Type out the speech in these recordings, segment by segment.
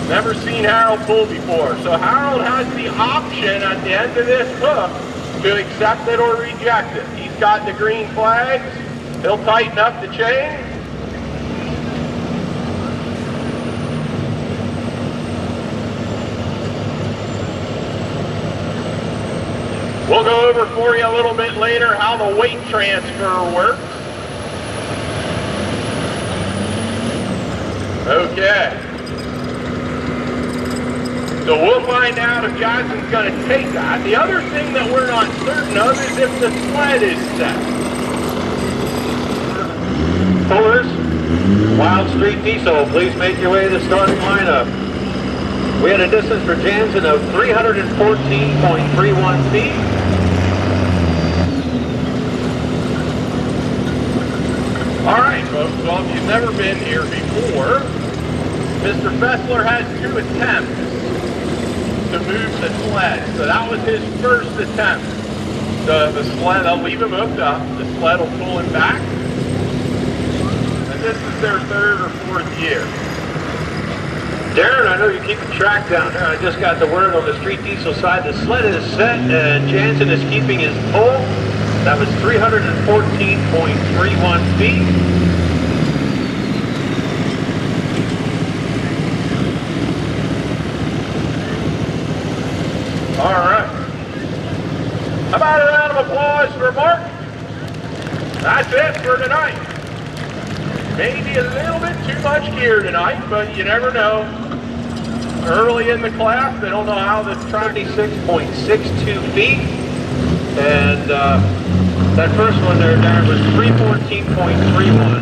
Never seen Harold pull before. So Harold has the option at the end of this hook to accept it or reject it. He's got the green flags. He'll tighten up the chain. We'll go over for you a little bit later how the weight transfer works. Okay. So we'll find out if Johnson's going to take that. The other thing that we're not certain of is if the sled is set. Pullers, Wild Street Diesel, please make your way to the starting lineup. We had a distance for Jansen of 314.31 feet. All right, folks, well, if you've never been here before, Mr. Fessler has 2 attempts to move the sled. So that was his first attempt. The sled, I'll leave him hooked up. The sled will pull him back. And this is their 3rd or 4th year. Darren, I know you're keeping track down there. I just got the word on the Street Diesel side. The sled is set and Jansen is keeping his pull. That was 314.31 feet. All right. How about a round of applause for Mark? That's it for tonight. Maybe a little bit too much gear tonight, but you never know. Early in the class, they don't know how the track 76.62 feet. And that first one there, Darren, was 314.31.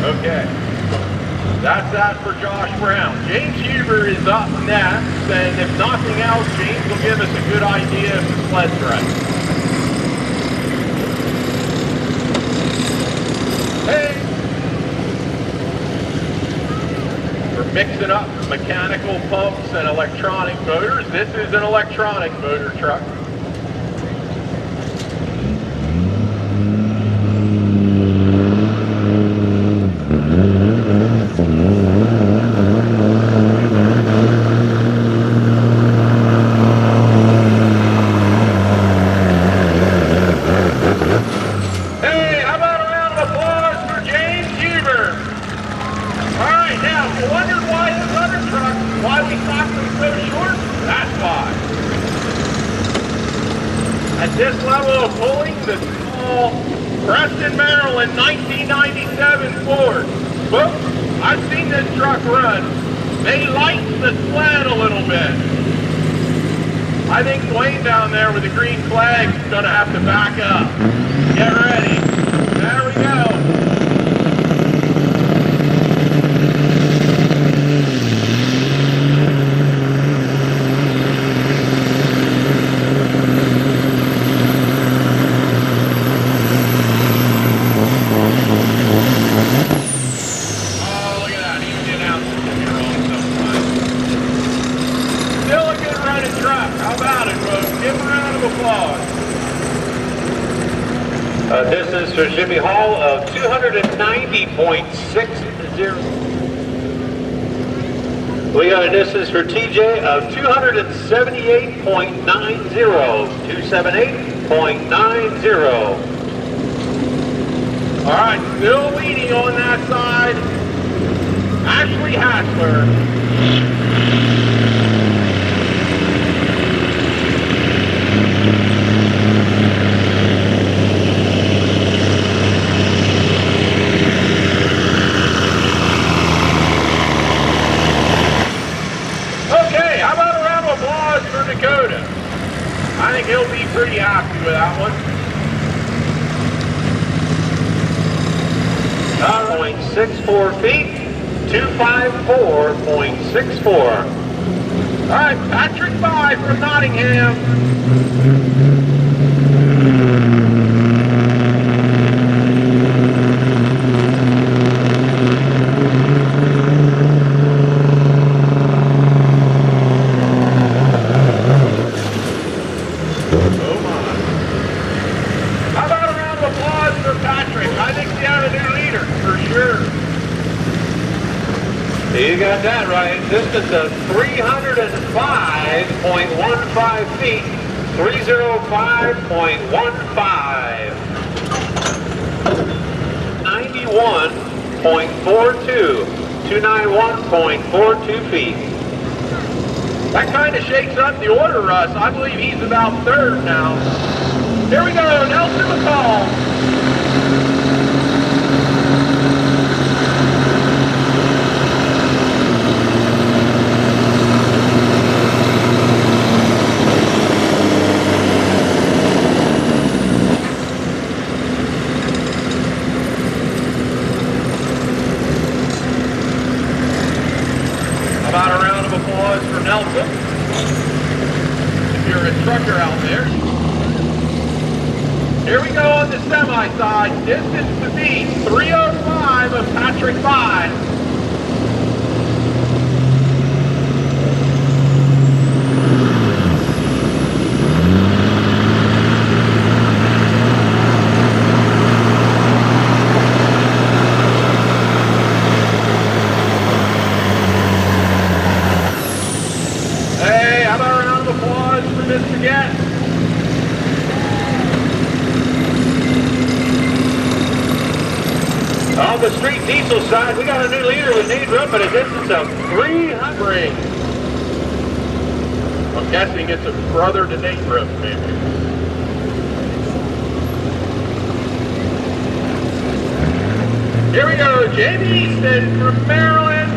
Okay, that's that for Josh Brown. James Huber is up next, and if nothing else, James will give us a good idea if the sled's right. Hey! We're mixing up mechanical pumps and electronic motors. This is an electronic motor truck. At this level of pulling, the small Preston, Maryland 1997 Ford. Folks, I've seen this truck run. They lighten the sled a little bit. I think Dwayne down there with the green flag is going to have to back up. Get ready. There we go. Distance for Jimmy Hall of 290.60. We got a distance for TJ of 278.90. 278.90. All right, still leading on that side. Ashley Hassler. I think he'll be pretty happy with that one. 0.64 feet, 254.64. All right, Patrick Bye from Nottingham. distance of 305.15 feet, 305.15. 91.42, 291.42 feet. That kind of shakes up the order, Russ. I believe he's about third now. Here we go, Nelson McCall. About a round of applause for Nelson. If you're a trucker out there. Here we go on the semi side. Distance to beat 305 of Patrick 5. Hey, how about a round of applause for Mr. Guest? On the street diesel side, we got a new leader with Nate Rupp at a distance of 300. I'm guessing it's a brother to Nate Rupp, maybe. Here we go, Jamie Easton from Maryland.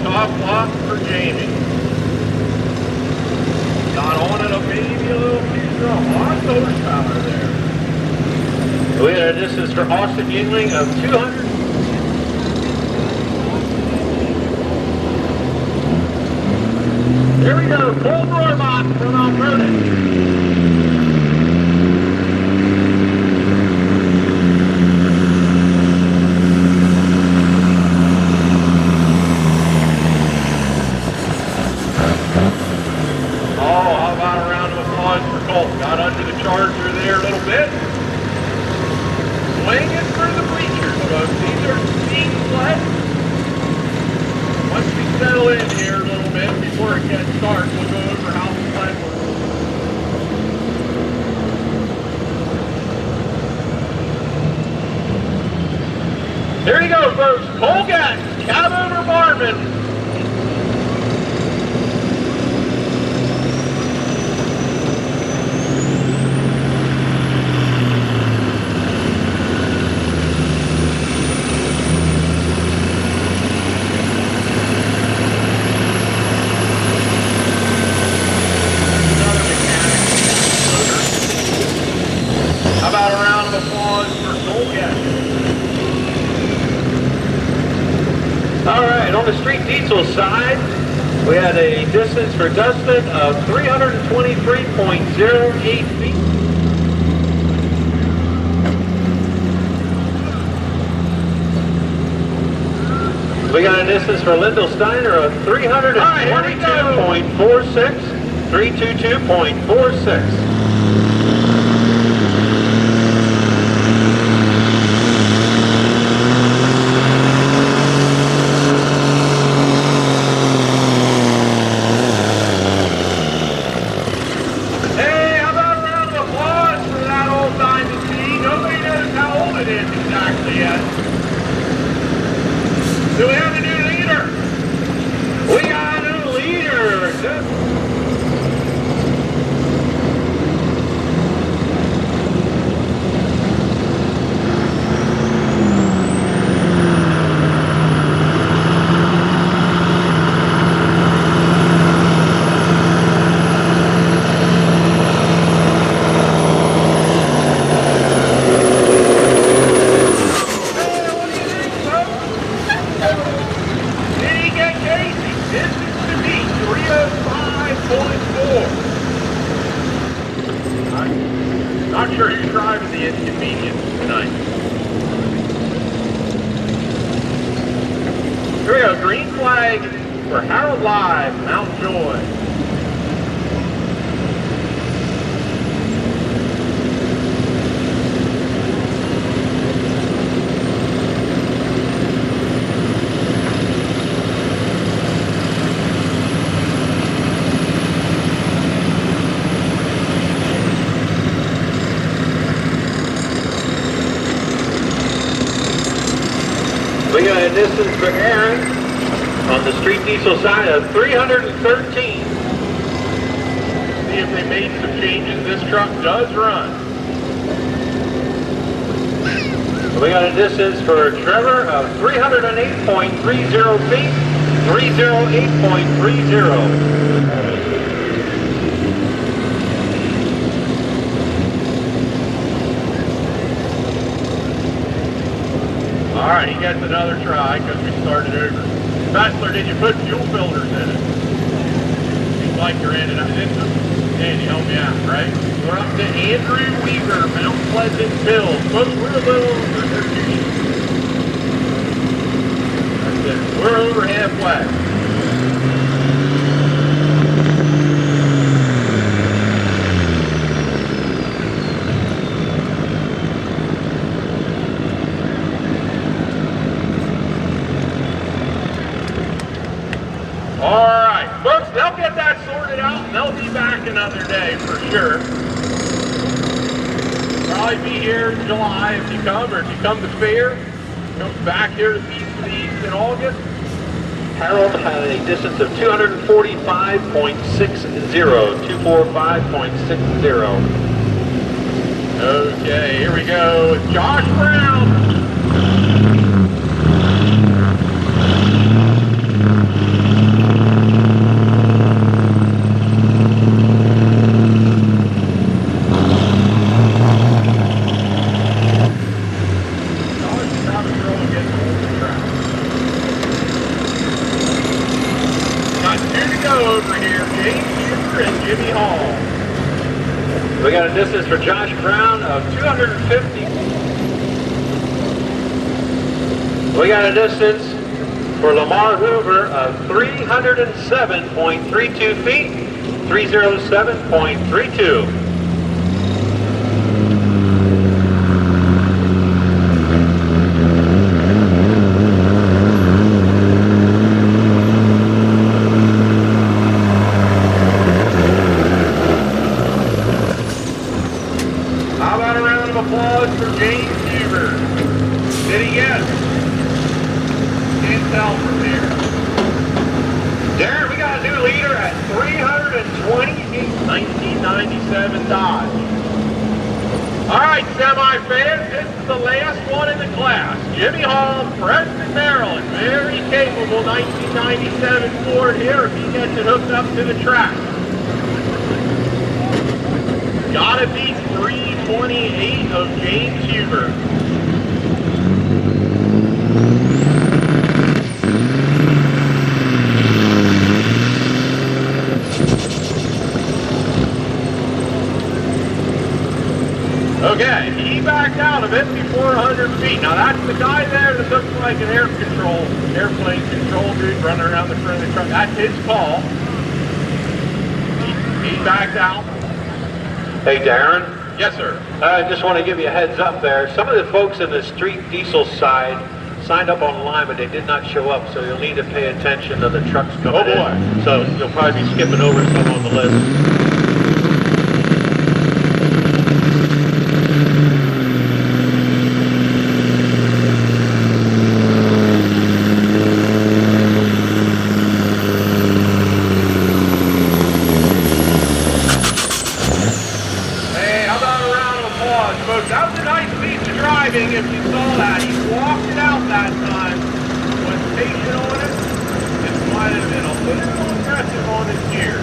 Top block for Jamie. Got on it maybe a little too strong. Lots of horsepower there. We had a distance for Austin Yingling of 200. Here we go, Cole Rohrbach from Alberta. Got under the Charger there a little bit. Swinging through the bleachers, folks. These are steam sleds. Once we settle in here a little bit before it gets dark, we'll go over how the sled works. Here you go, folks. Cole Gatt, cab over barman. On the street diesel side, we had a distance for Dustin of 323.08 feet. We got a distance for Lyndall Steiner of 322.46, 322.46. Do we have a new leader? We got a new leader. Not sure who's driving the inconvenience tonight. Here we go, green flag for Harold Live, Mount Joy. We got a distance for Aaron on the street diesel side of 313. See if they made some changes. This truck does run. We got a distance for Trevor of 308.30 feet, 308.30. All right, he gets another try because we started over. Bachelor, did you put fuel filters in it? Seems like you're in it. Andy, help me out, right? We're up to Andrew Weaver, Mount Pleasant Hills. Folks, we're a little over 13. That's it. We're over halfway. All right, folks, they'll get that sorted out and they'll be back another day for sure. Probably be here in July if you come, or if you come to fair. Comes back here to Feast of the East in August. Harold had a distance of 245.60, 245.60. Okay, here we go with Josh Brown. Over here, James Huber and Jimmy Hall. We got a distance for Josh Brown of 250. We got a distance for Lamar Hoover of 307.32 feet, 307.32. Applause for James Huber. Did he get it? Can't tell from here. Darren, we got a new leader at 320 feet, 1997 Dodge. All right, semi-fans, this is the last one in the class. Jimmy Hall, Preston, Maryland. Very capable 1997 Ford here if he gets it hooked up to the track. Gotta be 328 of James Huber. Okay, he backed out of it before 100 feet. Now that's the guy there that looks like an airplane control dude running around the front of the truck. That's his call. He backed out. Hey, Darren. Yes, sir. I just want to give you a heads up there. Some of the folks in the street diesel side signed up online, but they did not show up, so you'll need to pay attention to the trucks coming in. Oh, boy. So you'll probably be skipping over some on the list. Folks, that was a nice piece of driving if you saw that. He walked it out that time, was patient on it, and might have been a little aggressive on his gear.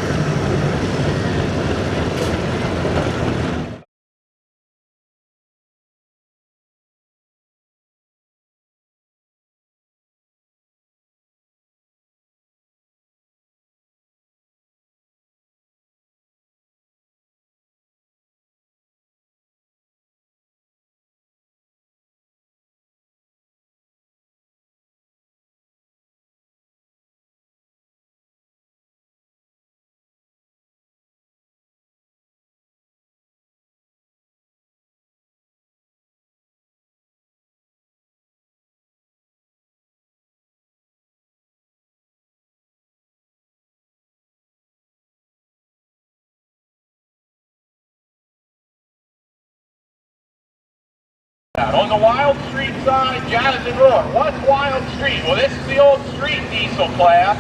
Shootout. On the Wild Street side, Jazz and Roar. What's Wild Street? Well, this is the old street diesel class.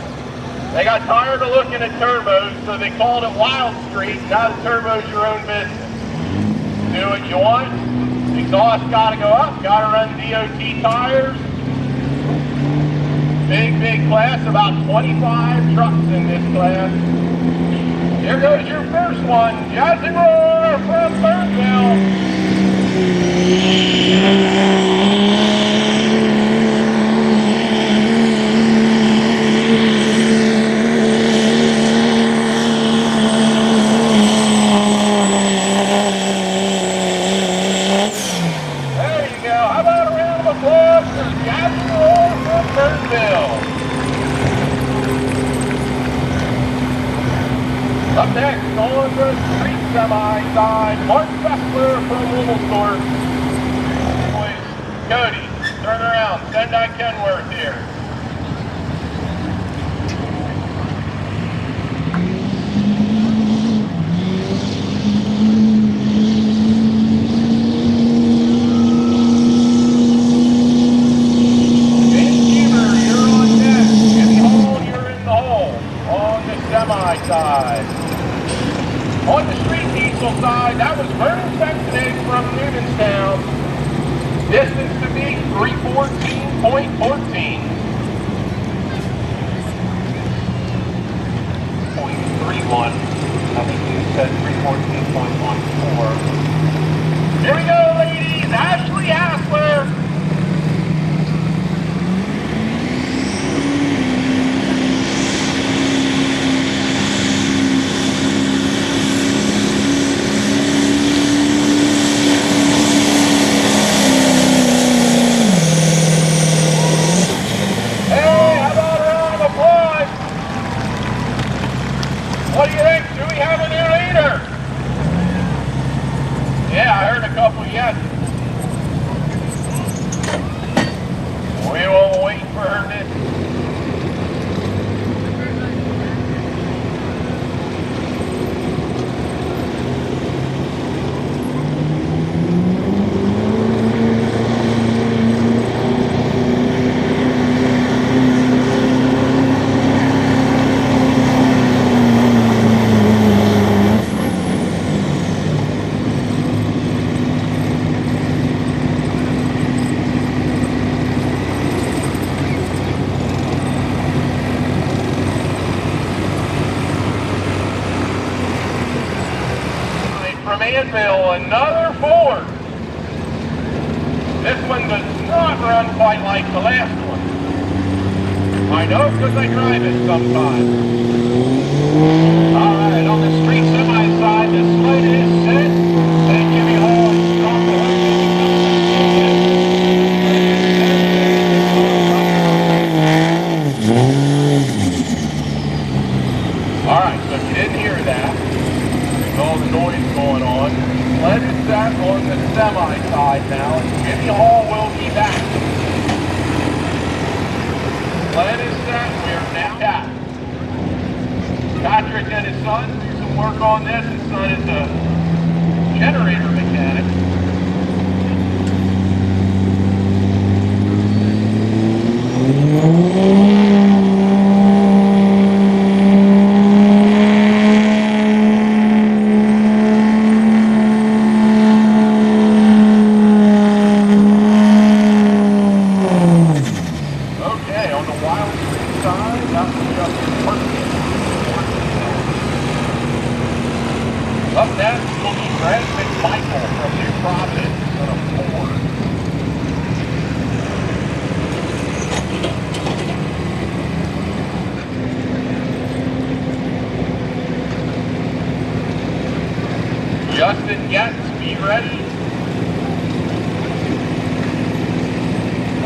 They got tired of looking at turbos, so they called it Wild Street. Now the turbo's your own business. Do what you want. Exhaust got to go up. Got to run DOT tires. Big class. About 25 trucks in this class. Here goes your first one. Jazz and Roar from Burnsville. Up next, on the street semi side, Mark Fessler from Wilmsdorf. Boys, Cody, turn around, send that Kenworth here. You're on deck. Jimmy Hall, you're in the hole on the semi side. On the street diesel side, that was Vernon Sexton from Newtonstown. Distance to be 314.14. 0.31. I think you said 314.14. Here we go, ladies. Ashley Hassler. What do you think? Do we have a new leader? Yeah, I heard a couple yes. We will wait for her to... Manville, another Ford. This one does not run quite like the last one. I know because I drive it sometimes. Alright, on the street semi side, the sled is set. And Jimmy Hall is on the hook. Alright, so if you didn't hear that, all the noise going on. Sled is set on the semi side now, and Jimmy Hall will be back. Sled is set, we are now back. Patrick and his son do some work on this. His son is a generator mechanic. Up next will be Greg McMichael from New Providence on a Ford. Justin Getz, be ready.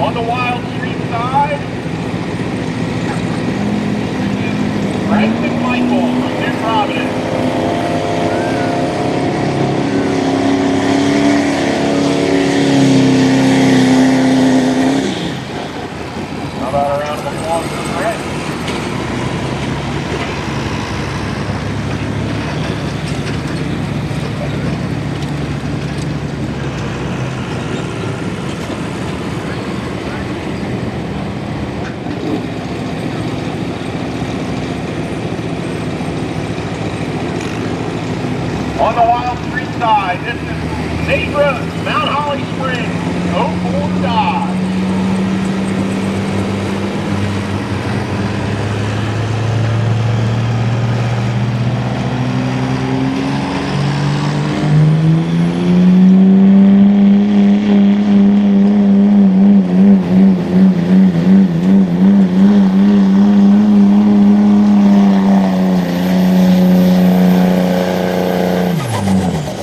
On the Wild Street side, Greg McMichael from New Providence. On the Wild Street side, this is Neighbor Mount Holly Springs, 04 Dodge.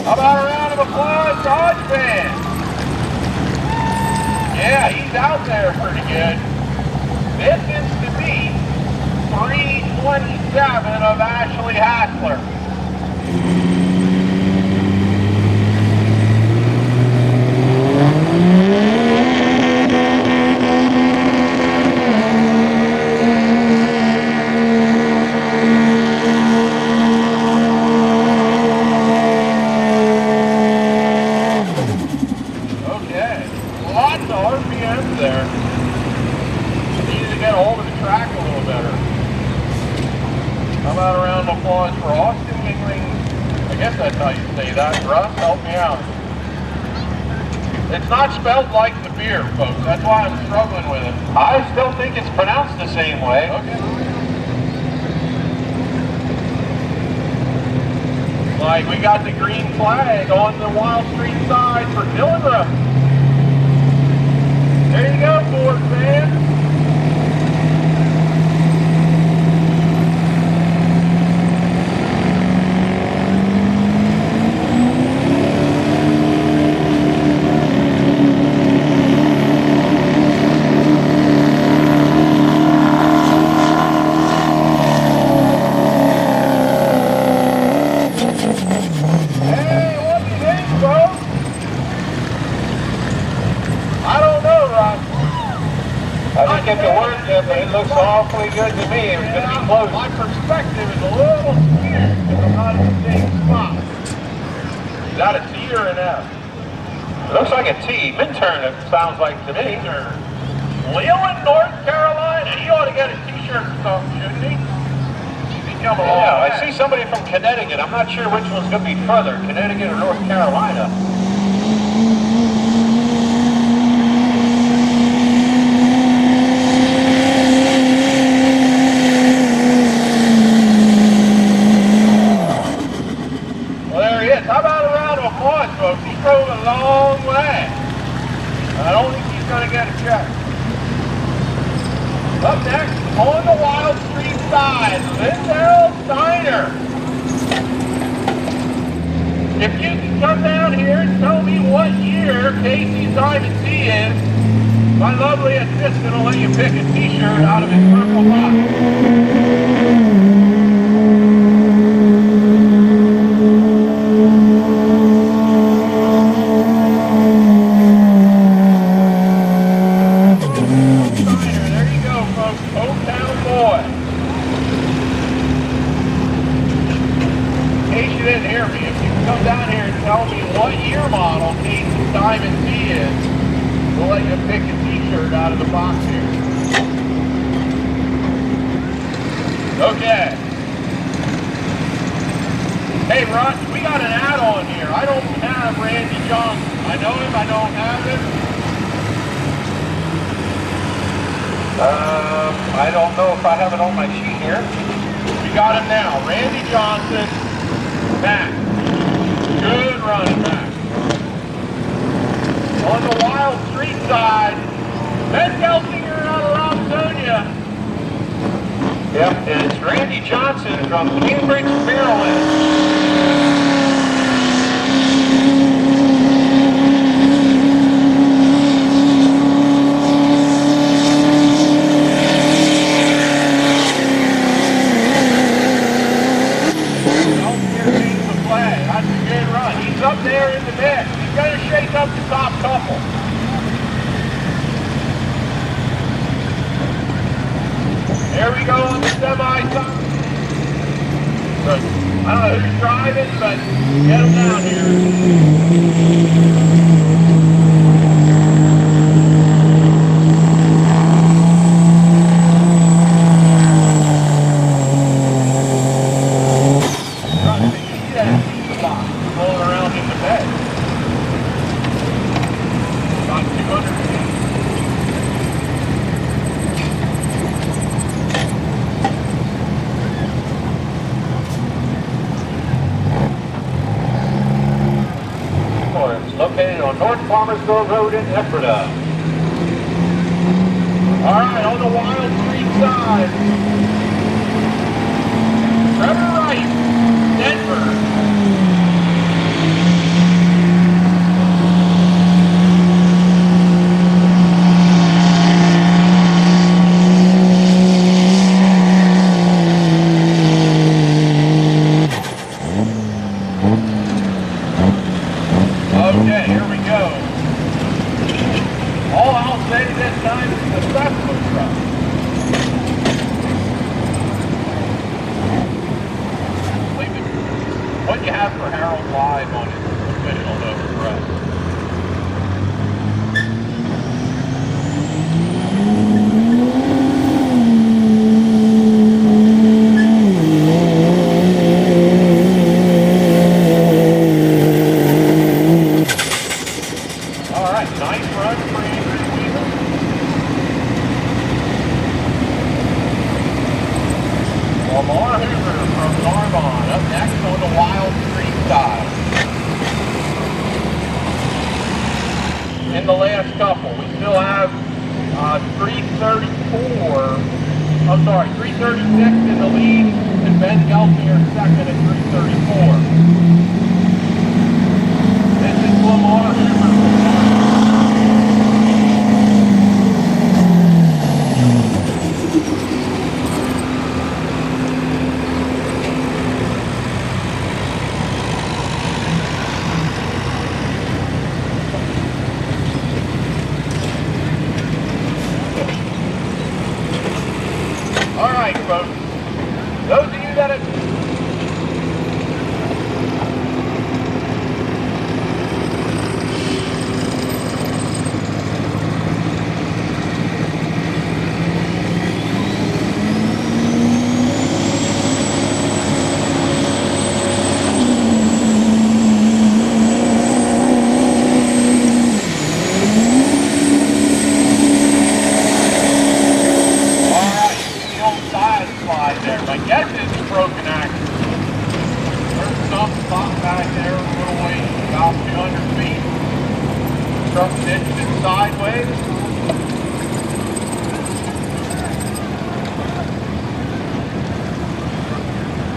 How about a round of applause, Dodge fans? Yeah, he's out there pretty good. This is to be 327 of Ashley Hassler. Okay, lots of RPMs there. Need to get a hold of the track a little better. How about a round of applause for Austin Wingling? I guess that's how you say that. Russ, help me out. It's not spelled like the beer, folks. That's why I'm struggling with it. I still think it's pronounced the same way. Okay. Like, we got the green flag on the Wild Street side for Dillon. There you go, Ford fans. Hey, what do you think, folks? I don't know, Ross. I didn't get the word yet, but it looks awfully good to me. It was going to be close. My perspective is a little skewed because I'm not in the same spot. Is that a T or an F? It looks like a T. Midturn, it sounds like to me. Midturn. Leland, North Carolina. He ought to get a T-shirt or something, shouldn't he? He's come a long Yeah, way. I see somebody from Connecticut. I'm not sure which one's going to be further, Connecticut or North Carolina. Well, there he is. How about a round of applause, folks? He drove a long way. I don't think he's going to get a check. Up next, on the Wild Street side, Lindell Steiner. If you can come down here and tell me what year Casey's Diamond T is, my lovely assistant will let you pick a T-shirt out of his purple box. There you go, folks. Hometown boy. In case you didn't hear me, if you can come down here and tell me what year model Casey's Diamond T is, we'll let you pick a T-shirt out of the box here. Okay. Hey, Russ, we got an add-on here. I don't have Randy Johnson. I know him, I don't have him. I don't know if I have it on my sheet here. We got him now. Randy Johnson, back. Good running back. On the Wild Street side, Ben Gelsinger out of Robinsonia. Yep, and it's Randy Johnson from Cambridge, Maryland. That's a good run. He's up there in the mix. He's going to shake up the top couple. There we go on the semi-top. I don't know who's driving, but get him down here. box rolling around in the bed. About 200 feet. Located on North Farmersville Road in Ephrata. All right, on the Wild Street side. Trevor Wright, Denver. Okay, here we go. All I'll say this time is the Festival truck. Leave it. What do you have for Harold Live on his official note for us? Nice run for Andrew Weaver. Lamar Hoover from Narbonne up next on the Wild Street side. In the last couple, we still have 336 in the lead, and Ben Gelsinger second at 334. This is Lamar Hoover from Narbonne. All right, folks. Those of you that have... My guess is a broken axle. There's some spot back there a little ways, about 200 feet. Truck ditched it sideways.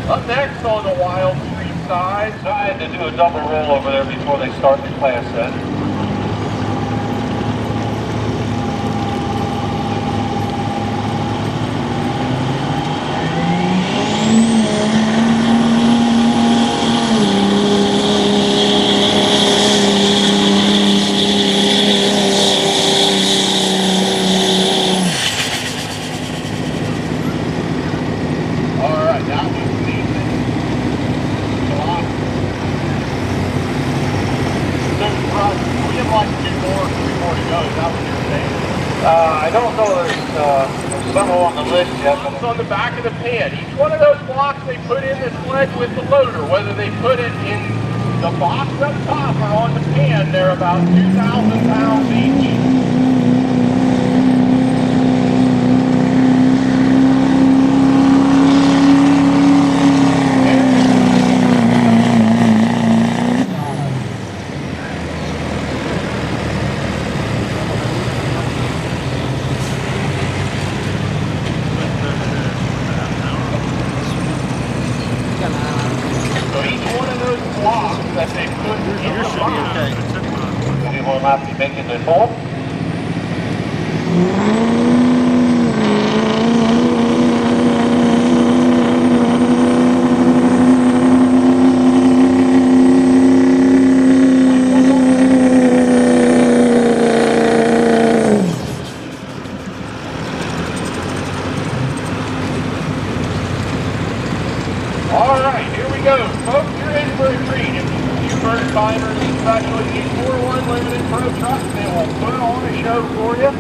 Up next on the Wild Street side. So I had to do a double roll over there before they start the class set. I don't know, there's some on the list yet. It's on the back of the pan. Each one of those blocks they put in the sled with the loader, whether they put it in the box up top or on the pan, they're about 2,000 pounds each. That they put in the box. We will not be making the hole. All right, here we go. Folks, you're in for a treat. If you first timers, especially these 4-1 limited pro trucks, they will put on a show for you.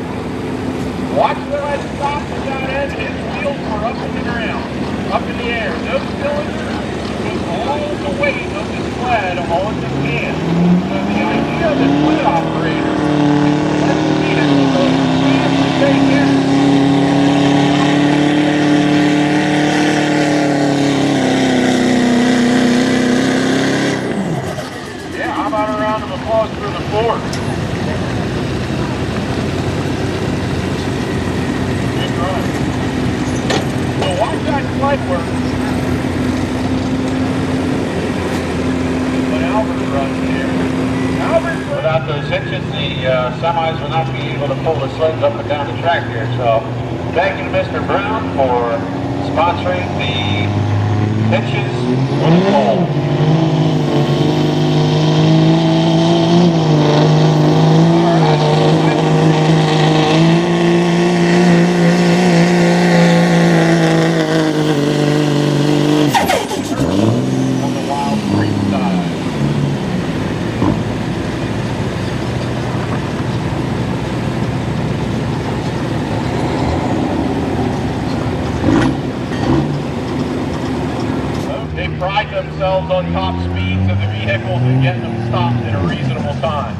Watch the red stop at that end. His wheels are up in the ground, up in the air. No cylinders, with all the weight of the sled on the can. So the idea of the sled operator is let the vehicle go as fast as they can. Yeah, how about a round of applause for the Ford? Good run. So watch that sled work. When Albert runs here. Albert, without those hitches, the semis will not be able to pull the sleds up and down the track here. So thank you to Mr. Brown for sponsoring the hitches for the pole. Pride themselves on top speeds of the vehicles and getting them stopped in a reasonable time.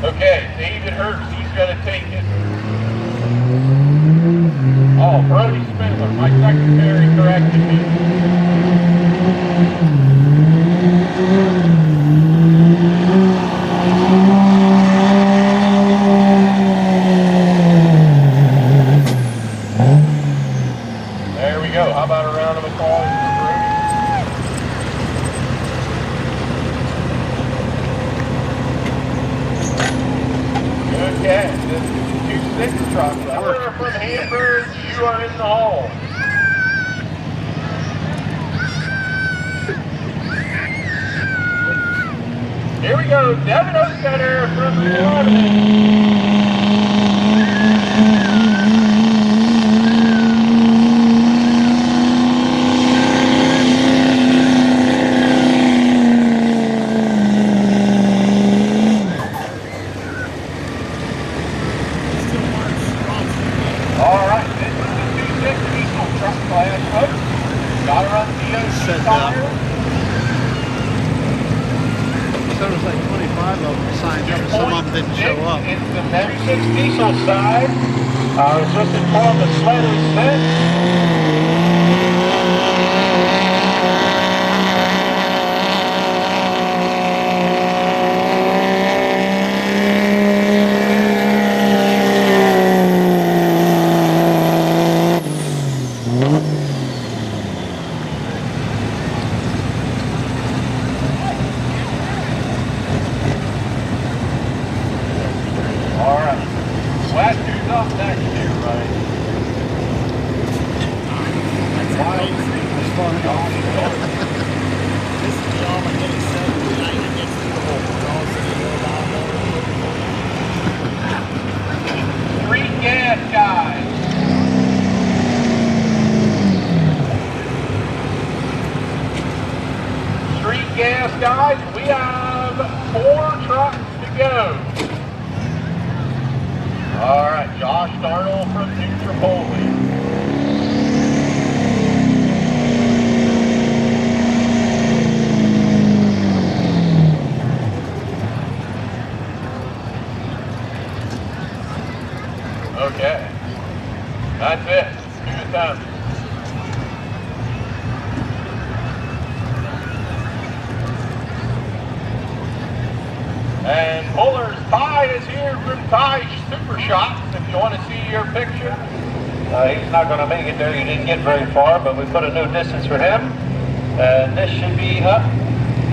Okay, David Hurst, he's going to take it. Oh, Brody Spindler, my secretary corrected me. How about a round of applause for Brody? Good catch. This is the 2-6 truck. We're from Hamburg. You are in the hole. Here we go. Devin O'Center from Lebanon. Gotta run DOT tire. So there's like 25 of them signed up, some of them didn't show up. It's the M6 diesel side. I was just informed the sled is set. Last two's up next year, right? That's fun. This is the Armageddon 79 against the whole. Three gas guys. Street gas guys, we have 4 trucks to go. All right, Josh Darnold from New Tripoli. Okay, that's it. Good time. And Fuller's Ty is here from Ty Super Shots. If you want to see your picture, he's not going to make it there. He didn't get very far, but we put a new distance for him. And this should be up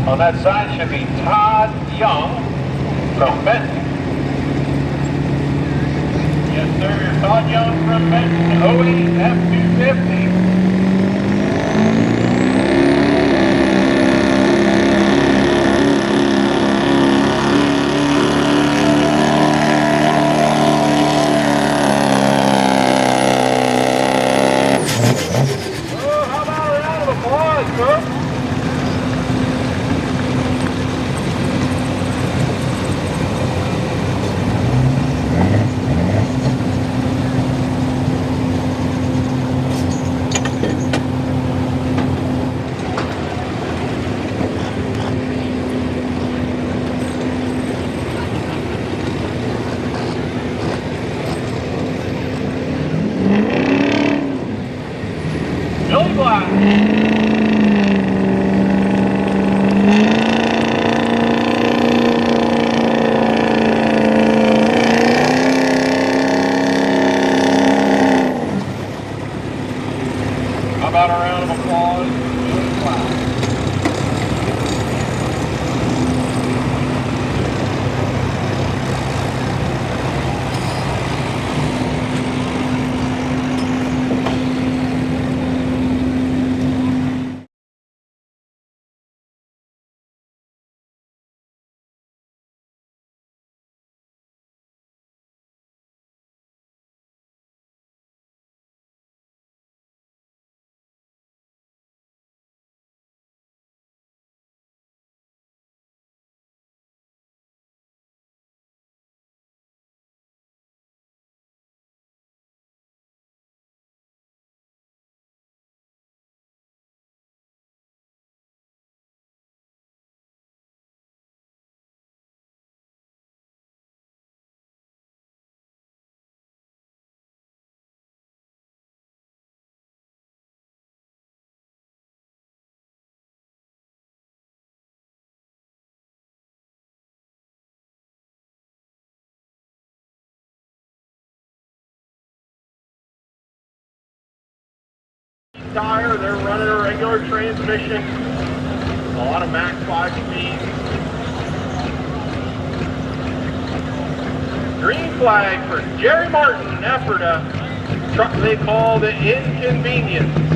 on that side. Should be Todd Young from Benton. Yes, sir. Todd Young from Benton. 08 F250. How about a round of applause for Green Flag? Tire, they're running a regular transmission, a lot of max 5 speed. Green flag for Jerry Martin, Ephrata, truck they call the Inconvenience.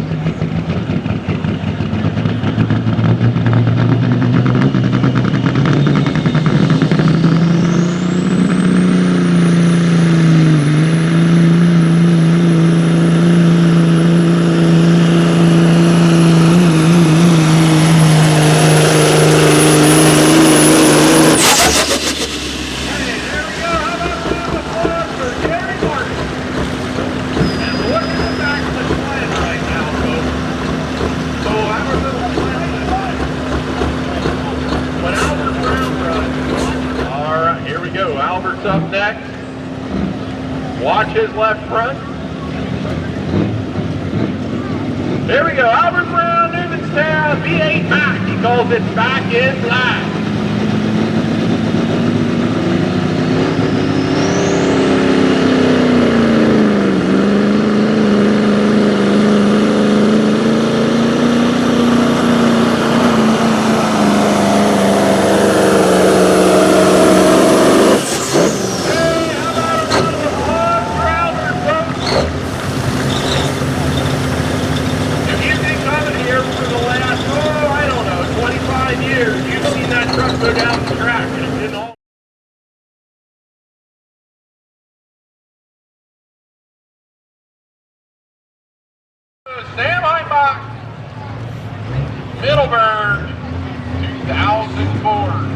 Albert's up next. Watch his left front. There we go. Albert Brown, Newmanstown, V8 Mac. He calls it back in black. Go down the track and it didn't all. Standby box. Middleburg, 2004.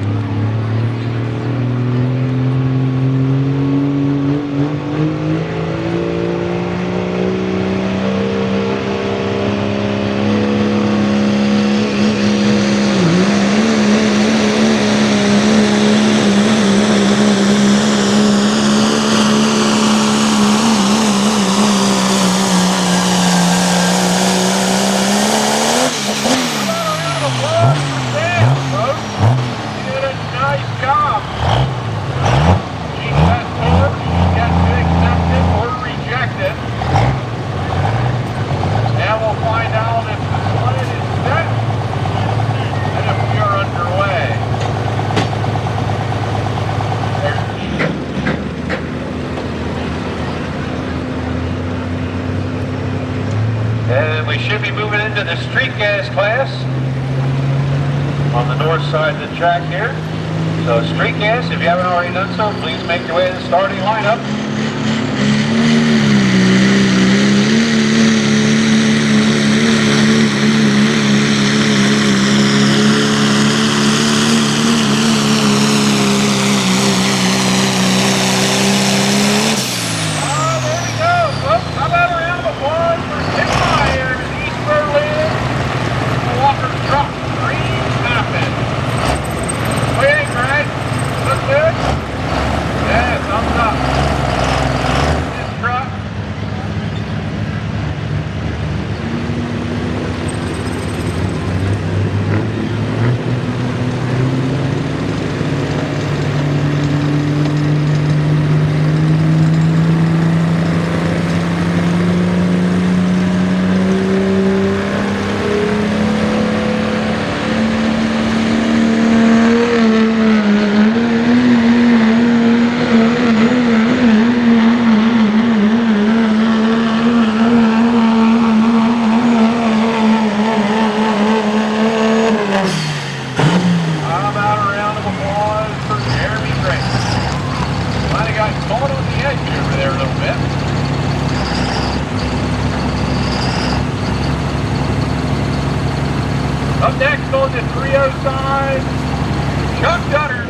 And we should be moving into the street gas class on the north side of the track here. So street gas, if you haven't already done so, please make your way to the starting lineup. Good? Yeah, thumbs up. Up next on the 3-0 side, Chuck Dutter.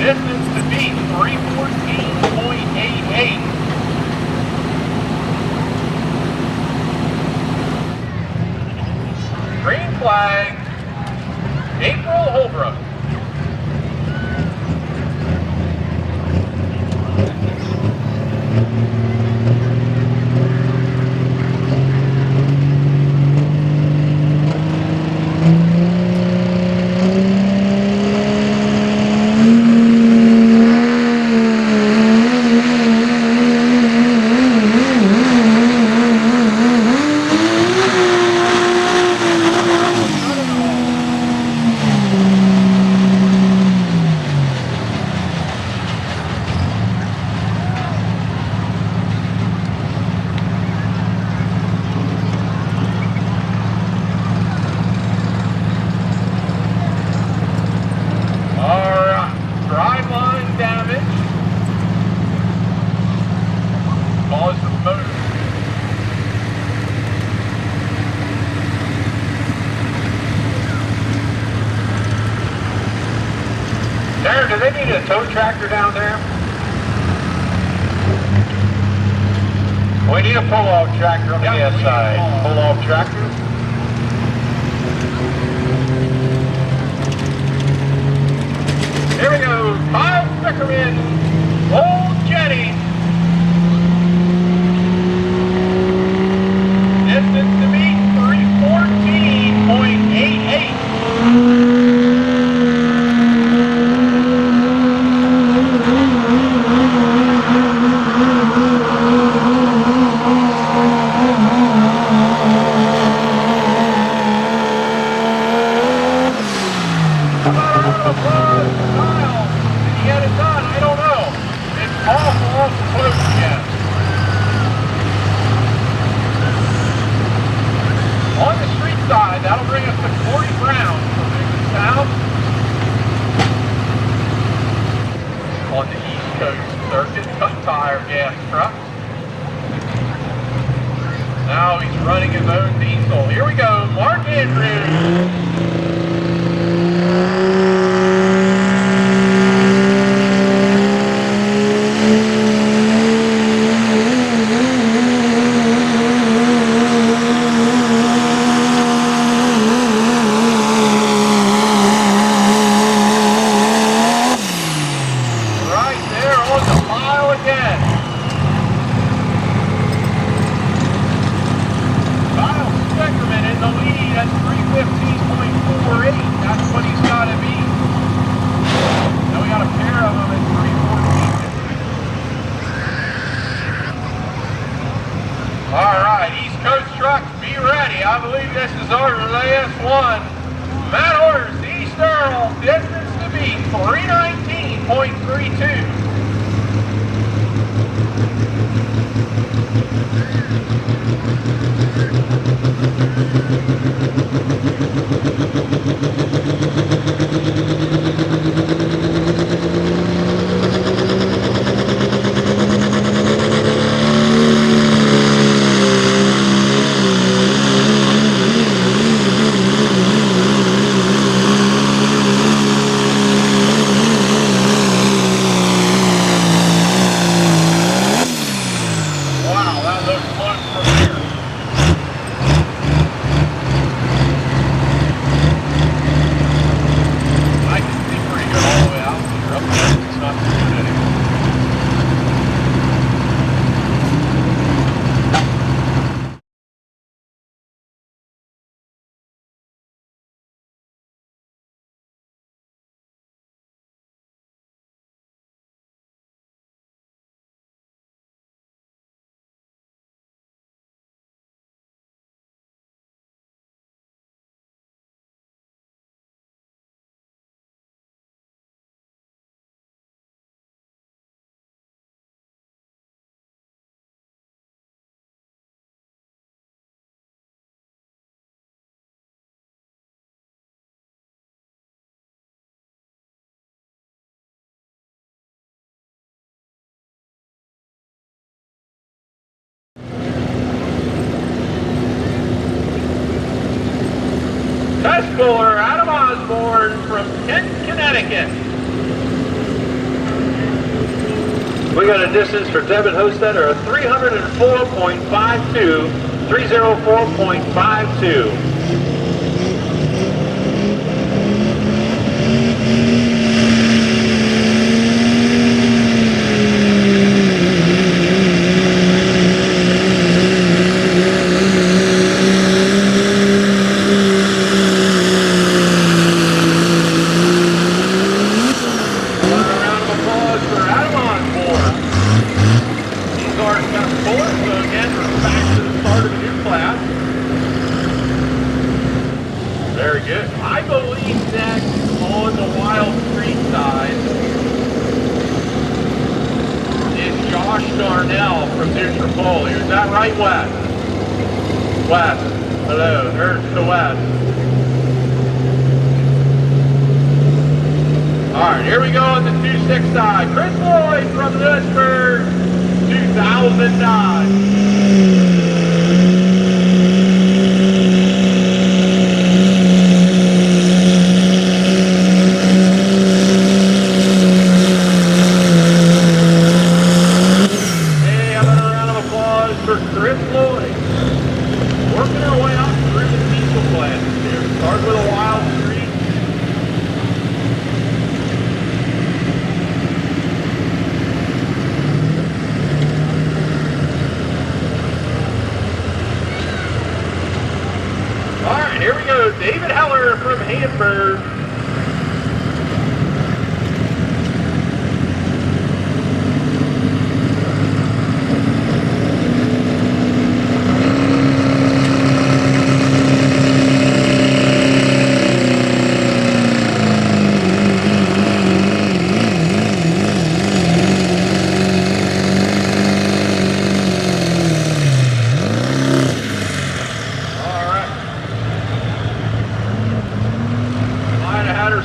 Distance to beat 314.88. Green flag, April Holbrook. Darren, do they need a tow tractor down there? We need a pull-off tractor on the gas side. Pull-off tractor. Here we go. Kyle Stickerman, Old Jetty. Distance to beat 314.88. That'll bring us to 40 rounds from Newton South. On the East Coast Circuit, cut tire gas truck. Now he's running his own diesel. Here we go, Mark Andrews. I believe this is our last one. Matt Orders, East Earl, distance to beat 319.32. Osborne from Kent, Connecticut. We got a distance for Devin Hostetter of 304.52, 304.52. Very good. I believe next on the Wild Street side is Josh Darnell from Neutropolis. Is that right, Wes? Wes. Hello. There's the Wes. Alright, here we go on the 2-6 side. Chris Lloyd from Lewisburg, 2009. Here we go, David Heller from Hamburg.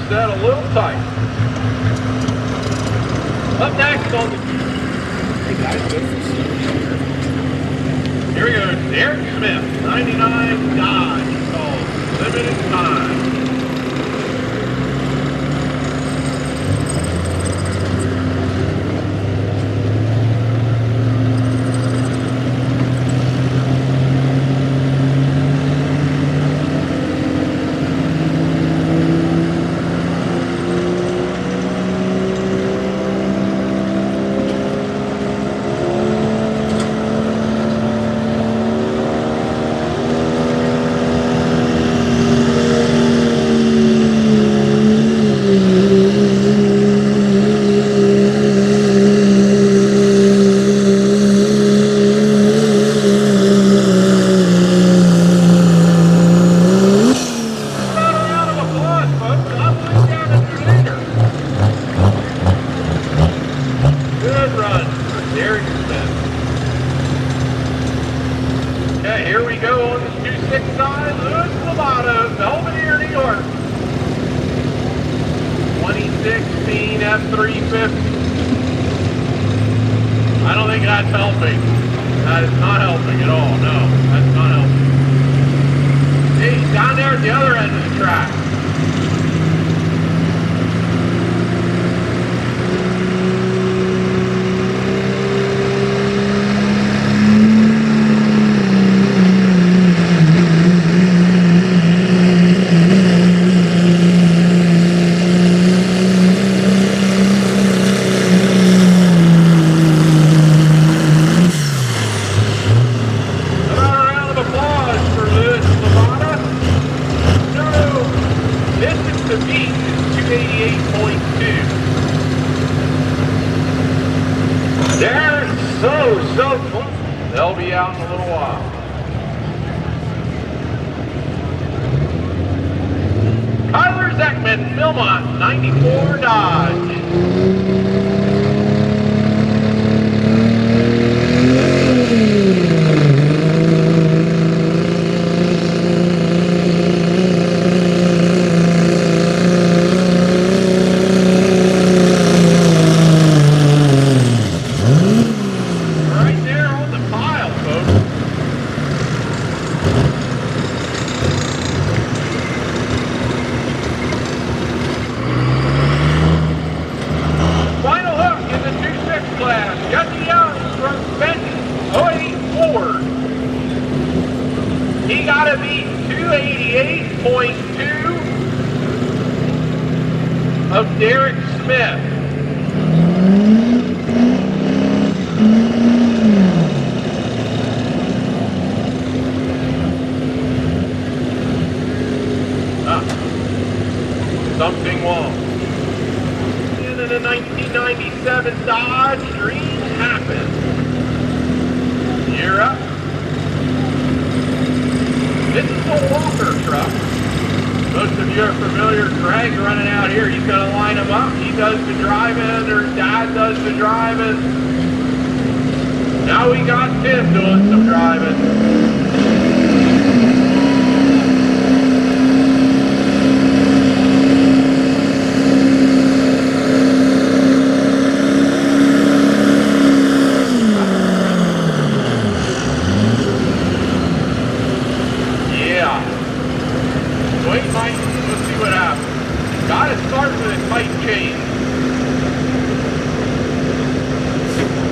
Set a little tight. Up next on the... Here we go, Derek Smith, 99 Dodge, called Limited Time. Okay, here we go on the 2-6 side, Louis Lovato, Belvedere, New York. 2016 F350. I don't think that's helping. That is not helping at all. No, that's not helping. Hey, he's down there at the other end of the track. They're so close. They'll be out in a little while. Tyler Zeckman, Philmont, 94 Dodge. 38.2 of Derek Smith. Something wrong. In the 1997 Dodge Dream happened. You're up. This is a Walker truck. Most of you are familiar. Greg's running out here. He's going to line them up. He does the driving, or Dad does the driving. Now we got Tim doing some driving.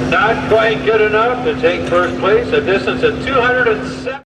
Not quite good enough to take first place, a distance of 207.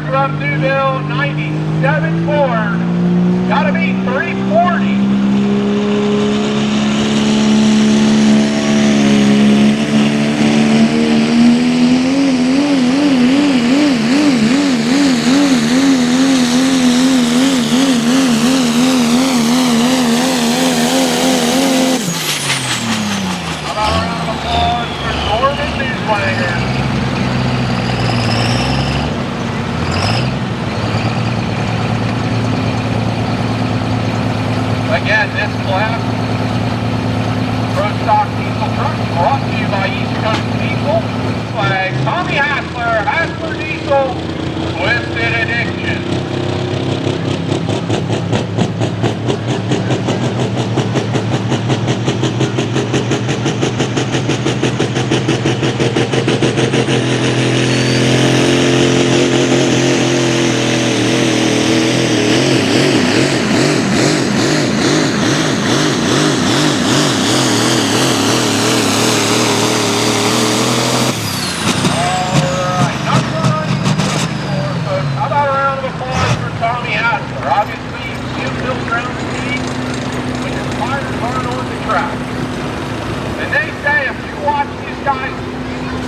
From Newville, 97 Ford. Gotta be 340. Again, this class, Pro Stock Diesel truck, brought to you by East Coast Diesel, by Tommy Hassler, Hassler Diesel, Twisted Addiction.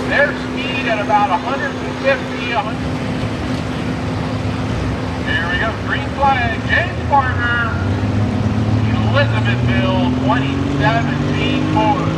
Their speed at about 150, Here we go, green flag, James Barner, Elizabethville, 2017 Ford.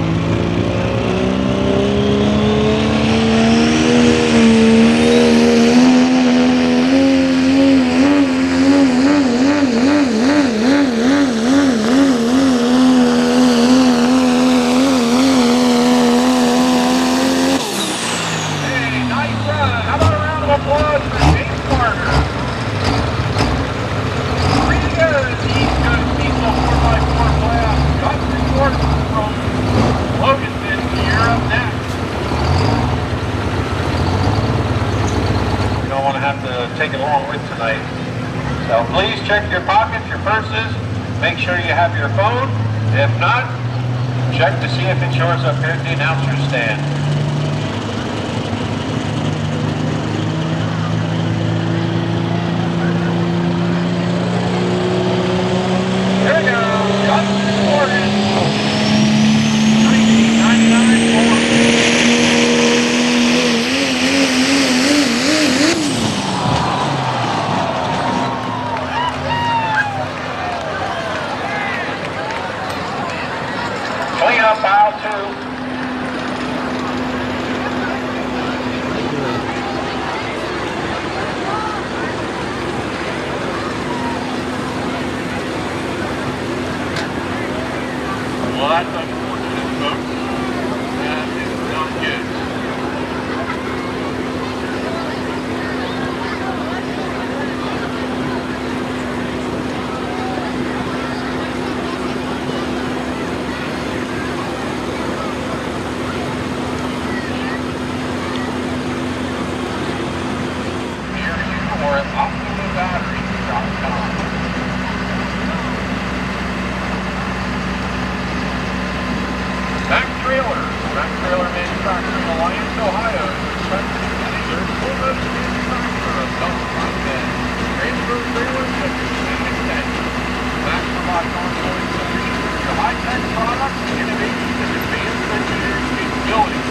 please check your pockets, your purses. Make sure you have your phone. If not, check to see if it's yours up here at the announcer's stand. Here we go. Cut Morgan. 1999 Ford. Clean up aisle 2. Well, that's unfortunate, folks. That is not good. Here you are at OptimaBattery.com. Mac Trailer Manufacturing Alliance, Ohio, their full-motor manufacturer of dump beds, transfer trailers, and extensions. Mac provides ongoing solutions to high-tech products, innovation, and advanced engineering capabilities.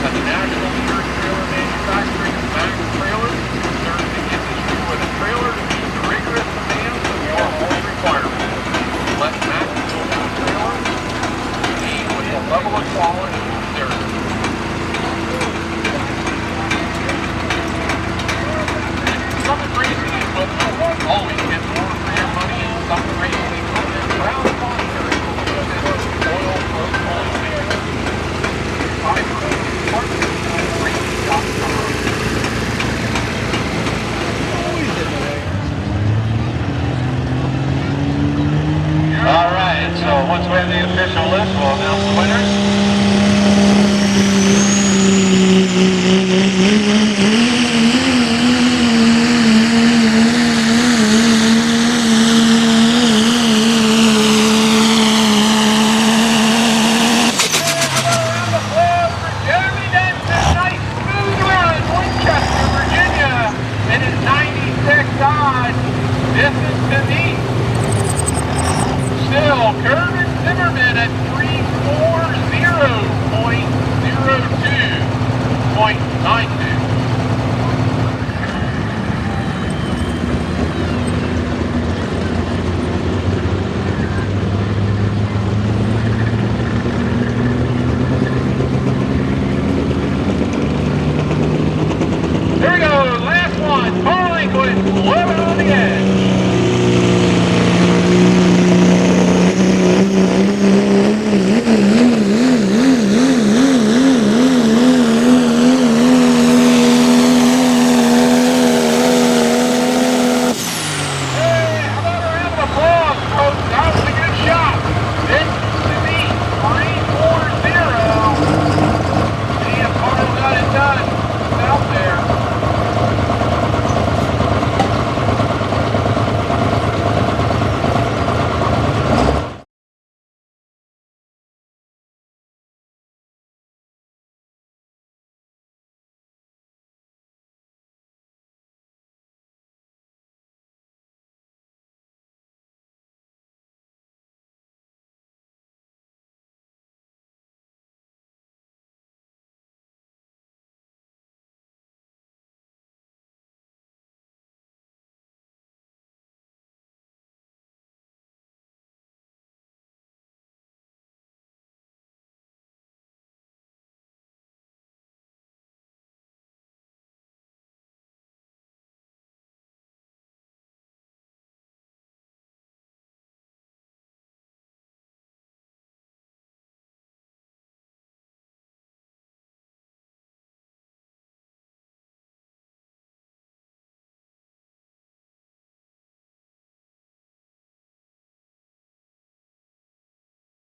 As a national leader in trailer manufacturing, Mac Trailers serves the industry with a trailer to meet the rigorous demands of your home requirements. Let Mac build your trailer with the level of quality there is